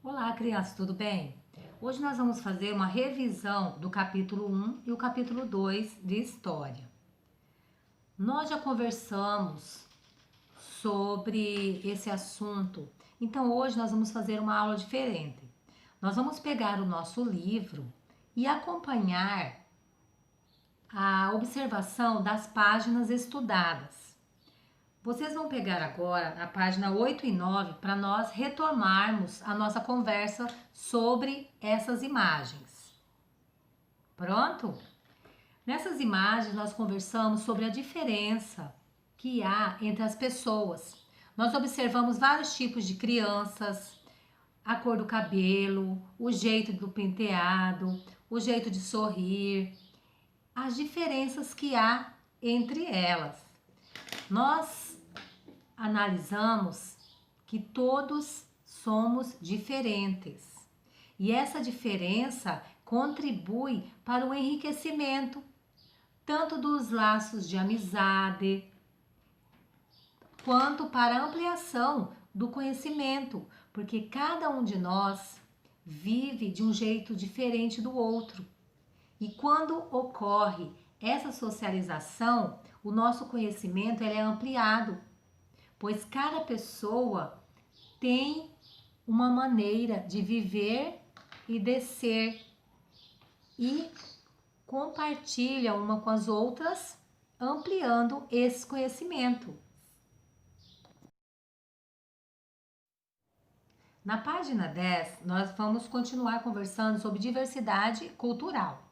Olá, crianças, tudo bem? Hoje nós vamos fazer uma revisão do capítulo 1 e o capítulo 2 de História. Nós já conversamos sobre esse assunto, então hoje nós vamos fazer uma aula diferente. Nós vamos pegar o nosso livro e acompanhar a observação das páginas estudadas. Vocês vão pegar agora a página 8 e 9 para nós retomarmos a nossa conversa sobre essas imagens. Pronto? Nessas imagens nós conversamos sobre a diferença que há entre as pessoas. Nós observamos vários tipos de crianças, a cor do cabelo, o jeito do penteado, o jeito de sorrir, as diferenças que há entre elas. Nós analisamos que todos somos diferentes e essa diferença contribui para o enriquecimento tanto dos laços de amizade quanto para a ampliação do conhecimento, porque cada um de nós vive de um jeito diferente do outro. E quando ocorre essa socialização, o nosso conhecimento ele é ampliado, pois cada pessoa tem uma maneira de viver e de ser e compartilha uma com as outras, ampliando esse conhecimento. Na página 10, nós vamos continuar conversando sobre diversidade cultural.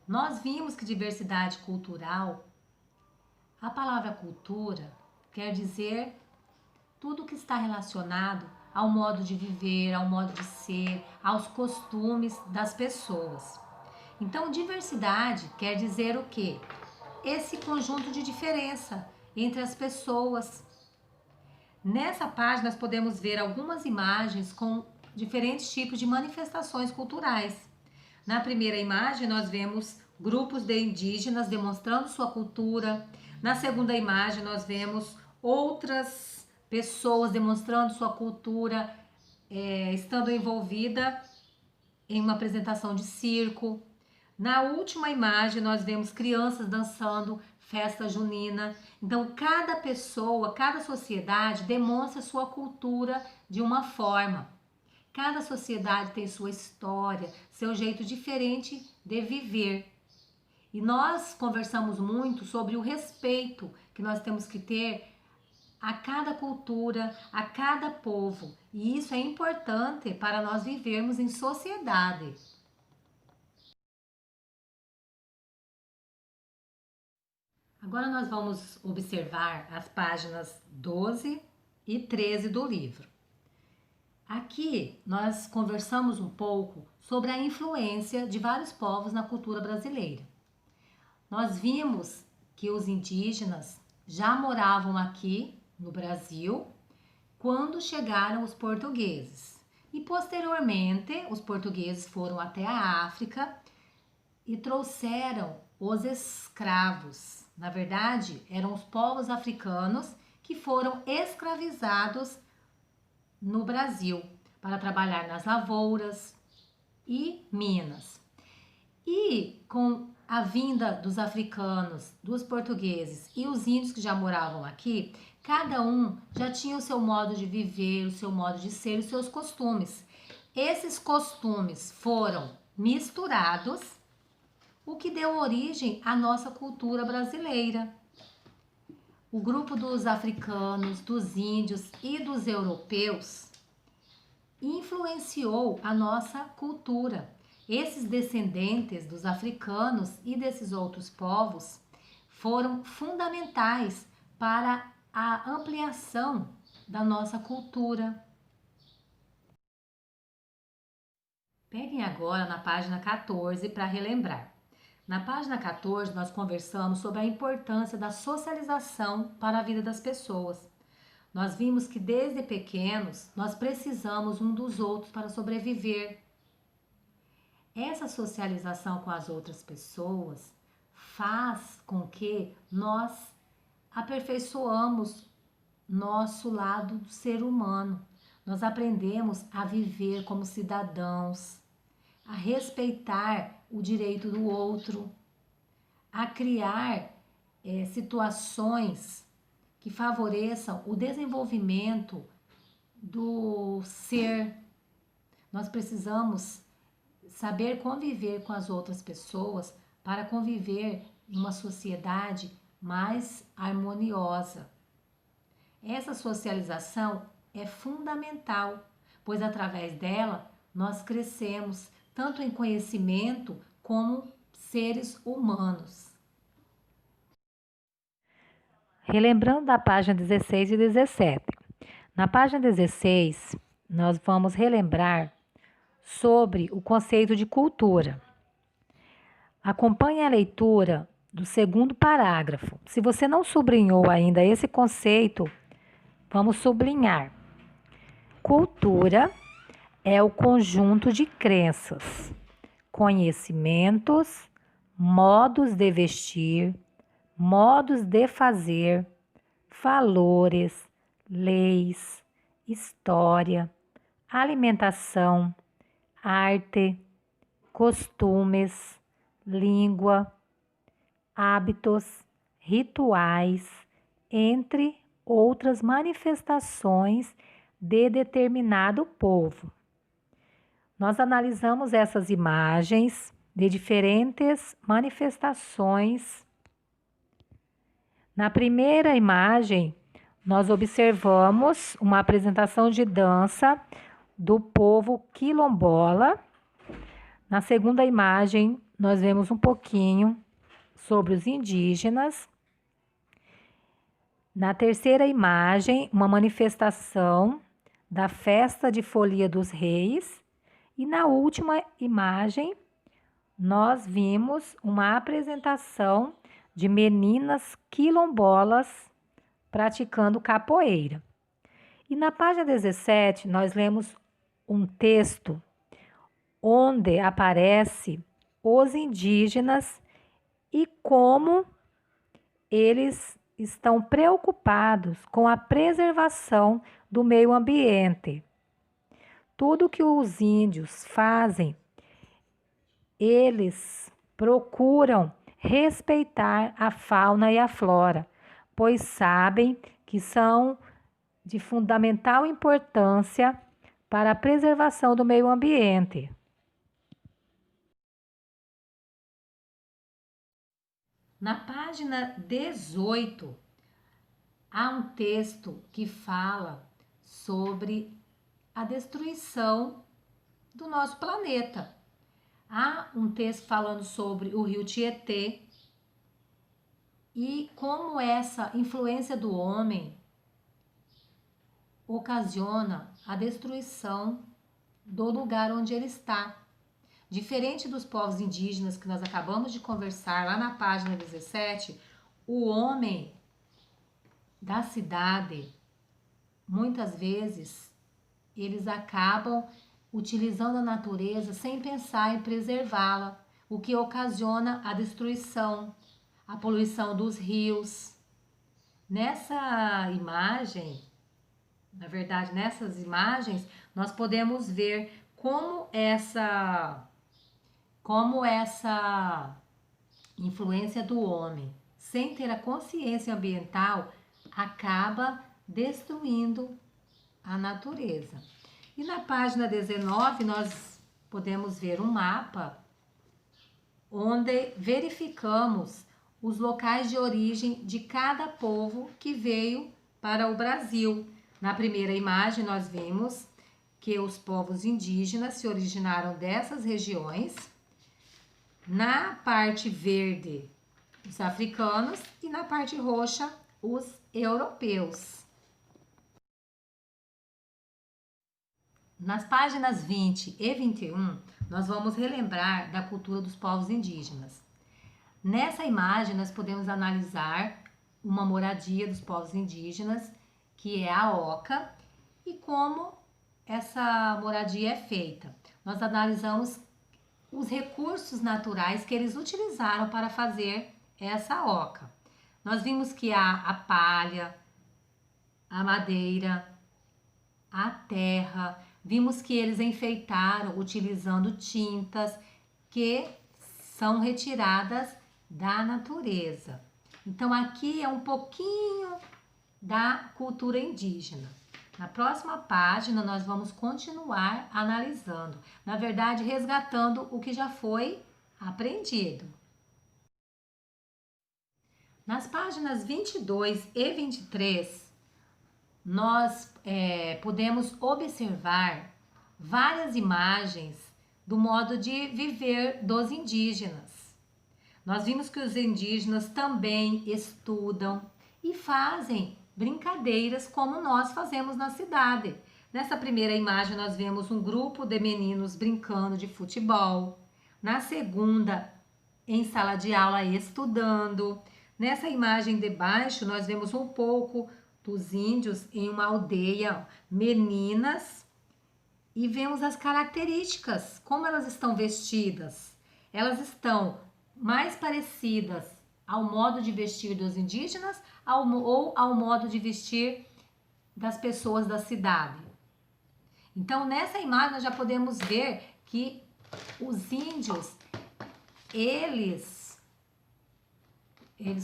Nós vimos que diversidade cultural, a palavra cultura quer dizer tudo que está relacionado ao modo de viver, ao modo de ser, aos costumes das pessoas. Então, diversidade quer dizer o quê? Esse conjunto de diferença entre as pessoas. Nessa página, nós podemos ver algumas imagens com diferentes tipos de manifestações culturais. Na primeira imagem, nós vemos grupos de indígenas demonstrando sua cultura. Na segunda imagem, nós vemos outras pessoas demonstrando sua cultura, estando envolvida em uma apresentação de circo. Na última imagem, nós vemos crianças dançando festa junina. Então, cada pessoa, cada sociedade demonstra sua cultura de uma forma. Cada sociedade tem sua história, seu jeito diferente de viver. E nós conversamos muito sobre o respeito que nós temos que ter a cada cultura, a cada povo. E isso é importante para nós vivermos em sociedade. Agora nós vamos observar as páginas 12 e 13 do livro. Aqui nós conversamos um pouco sobre a influência de vários povos na cultura brasileira. Nós vimos que os indígenas já moravam aqui no Brasil quando chegaram os portugueses. E posteriormente, os portugueses foram até a África e trouxeram os escravos. Na verdade, eram os povos africanos que foram escravizados no Brasil para trabalhar nas lavouras e minas. E com a vinda dos africanos, dos portugueses e os índios que já moravam aqui, cada um já tinha o seu modo de viver, o seu modo de ser, os seus costumes. Esses costumes foram misturados, o que deu origem à nossa cultura brasileira. O grupo dos africanos, dos índios e dos europeus influenciou a nossa cultura. Esses descendentes dos africanos e desses outros povos foram fundamentais para a ampliação da nossa cultura. Peguem agora na página 14 para relembrar. Na página 14, nós conversamos sobre a importância da socialização para a vida das pessoas. Nós vimos que desde pequenos nós precisamos um dos outros para sobreviver. Essa socialização com as outras pessoas faz com que nós aperfeiçoamos nosso lado do ser humano. nós aprendemos a viver como cidadãos, a respeitar o direito do outro, a criar situações que favoreçam o desenvolvimento do ser. Nós precisamos saber conviver com as outras pessoas para conviver em uma sociedade mais harmoniosa. Essa socialização é fundamental, pois através dela nós crescemos tanto em conhecimento como seres humanos. Relembrando da página 16 e 17. Na página 16, nós vamos relembrar sobre o conceito de cultura. Acompanhe a leitura do segundo parágrafo. Se você não sublinhou ainda esse conceito, vamos sublinhar. Cultura é o conjunto de crenças, conhecimentos, modos de vestir, modos de fazer, valores, leis, história, alimentação, arte, costumes, língua, hábitos, rituais, entre outras manifestações de determinado povo. Nós analisamos essas imagens de diferentes manifestações. Na primeira imagem, nós observamos uma apresentação de dança do povo quilombola. Na segunda imagem, nós vemos um pouquinho sobre os indígenas. Na terceira imagem, uma manifestação da festa de Folia dos Reis. E na última imagem, nós vimos uma apresentação de meninas quilombolas praticando capoeira. E na página 17, nós lemos um texto onde aparece os indígenas e como eles estão preocupados com a preservação do meio ambiente. Tudo que os índios fazem, eles procuram respeitar a fauna e a flora, pois sabem que são de fundamental importância para a preservação do meio ambiente. Na página 18, há um texto que fala sobre a destruição do nosso planeta. Há um texto falando sobre o rio Tietê e como essa influência do homem ocasiona a destruição do lugar onde ele está. Diferente dos povos indígenas que nós acabamos de conversar lá na página 17, o homem da cidade, muitas vezes, eles acabam utilizando a natureza sem pensar em preservá-la, o que ocasiona a destruição, a poluição dos rios. Nessa imagem, na verdade, nessas imagens, nós podemos ver como essa influência do homem, sem ter a consciência ambiental, acaba destruindo a natureza. E na página 19, nós podemos ver um mapa onde verificamos os locais de origem de cada povo que veio para o Brasil. Na primeira imagem, nós vimos que os povos indígenas se originaram dessas regiões. Na parte verde, os africanos, e na parte roxa, os europeus. Nas páginas 20 e 21, nós vamos relembrar da cultura dos povos indígenas. Nessa imagem, nós podemos analisar uma moradia dos povos indígenas, que é a oca, e como essa moradia é feita. Nós analisamos os recursos naturais que eles utilizaram para fazer essa oca. Nós vimos que há a palha, a madeira, a terra. Vimos que eles enfeitaram utilizando tintas que são retiradas da natureza. Então, aqui é um pouquinho da cultura indígena. Na próxima página, nós vamos continuar analisando, na verdade, resgatando o que já foi aprendido. Nas páginas 22 e 23, nós podemos observar várias imagens do modo de viver dos indígenas. Nós vimos que os indígenas também estudam e fazem brincadeiras como nós fazemos na cidade. Nessa primeira imagem, nós vemos um grupo de meninos brincando de futebol. Na segunda, em sala de aula, estudando. Nessa imagem de baixo, nós vemos um pouco dos índios em uma aldeia, meninas, e vemos as características, como elas estão vestidas. Elas estão mais parecidas ao modo de vestir dos indígenas ou ao modo de vestir das pessoas da cidade. Então, nessa imagem, nós já podemos ver que os índios, eles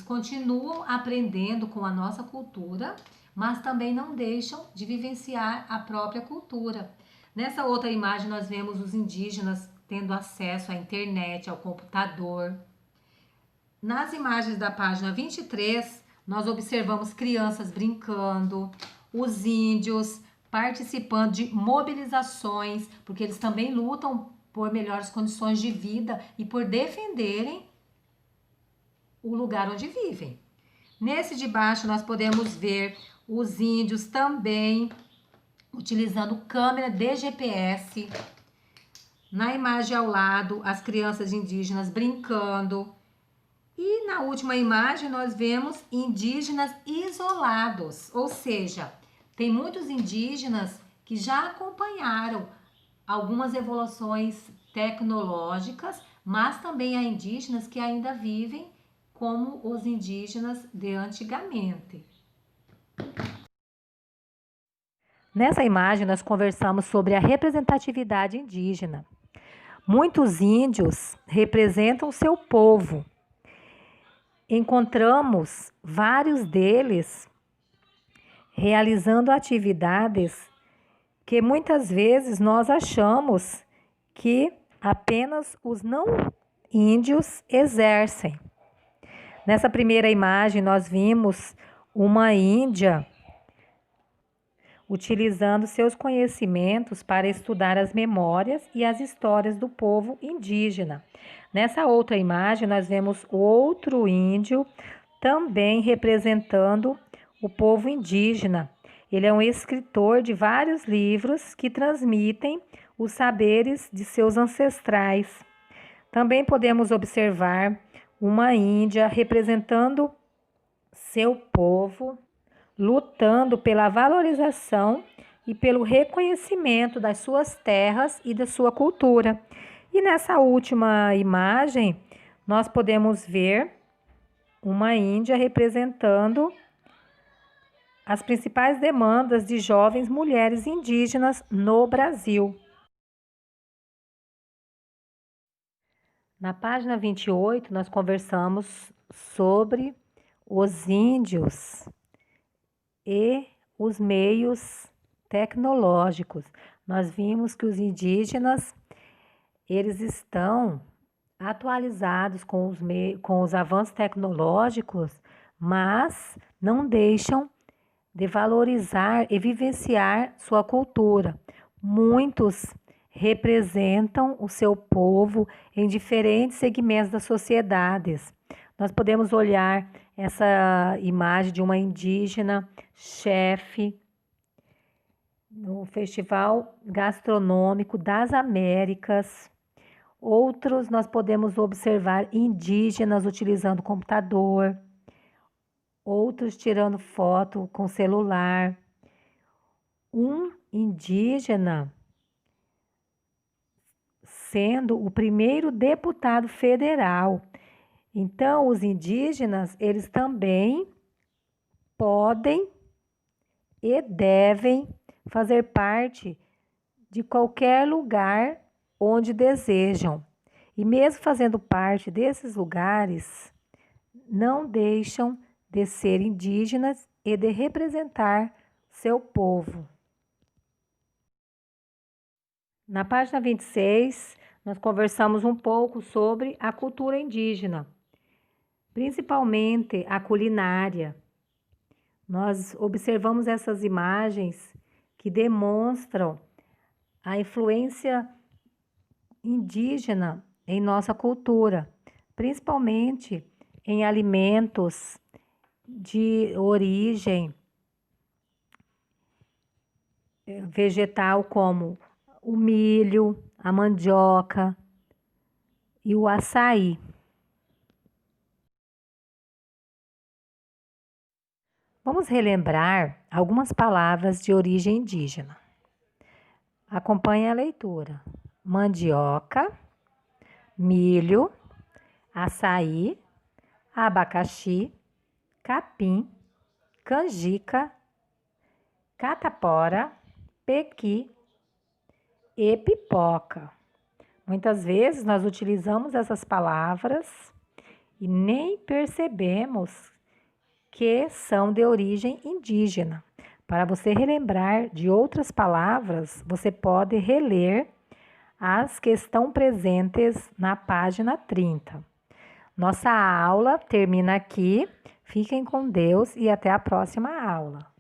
continuam aprendendo com a nossa cultura, mas também não deixam de vivenciar a própria cultura. Nessa outra imagem, nós vemos os indígenas tendo acesso à internet, ao computador. Nas imagens da página 23, nós observamos crianças brincando, os índios participando de mobilizações, porque eles também lutam por melhores condições de vida e por defenderem o lugar onde vivem. Nesse de baixo, nós podemos ver os índios também utilizando câmera de GPS. Na imagem ao lado, as crianças indígenas brincando. E na última imagem, nós vemos indígenas isolados, ou seja, tem muitos indígenas que já acompanharam algumas evoluções tecnológicas, mas também há indígenas que ainda vivem como os indígenas de antigamente. Nessa imagem, nós conversamos sobre a representatividade indígena. Muitos índios representam o seu povo. Encontramos vários deles realizando atividades que muitas vezes nós achamos que apenas os não índios exercem. Nessa primeira imagem, nós vimos uma índia utilizando seus conhecimentos para estudar as memórias e as histórias do povo indígena. Nessa outra imagem, nós vemos outro índio também representando o povo indígena. Ele é um escritor de vários livros que transmitem os saberes de seus ancestrais. Também podemos observar uma índia representando seu povo, lutando pela valorização e pelo reconhecimento das suas terras e da sua cultura. E nessa última imagem, nós podemos ver uma índia representando as principais demandas de jovens mulheres indígenas no Brasil. Na página 28, nós conversamos sobre os índios e os meios tecnológicos. Nós vimos que os indígenas, eles estão atualizados com os avanços tecnológicos, mas não deixam de valorizar e vivenciar sua cultura. Muitos representam o seu povo em diferentes segmentos das sociedades. Nós podemos olhar essa imagem de uma indígena chefe no Festival Gastronômico das Américas. Outros nós podemos observar indígenas utilizando computador, outros tirando foto com celular. Um indígena sendo o primeiro deputado federal. Então, os indígenas, eles também podem e devem fazer parte de qualquer lugar onde desejam. E mesmo fazendo parte desses lugares, não deixam de ser indígenas e de representar seu povo. Na página 26, nós conversamos um pouco sobre a cultura indígena, principalmente a culinária. Nós observamos essas imagens que demonstram a influência indígena em nossa cultura, principalmente em alimentos de origem vegetal, como o milho, a mandioca e o açaí. Vamos relembrar algumas palavras de origem indígena. Acompanhe a leitura: mandioca, milho, açaí, abacaxi, capim, canjica, catapora, pequi e pipoca. Muitas vezes nós utilizamos essas palavras e nem percebemos que são de origem indígena. Para você relembrar de outras palavras, você pode reler as que estão presentes na página 30. Nossa aula termina aqui. Fiquem com Deus e até a próxima aula.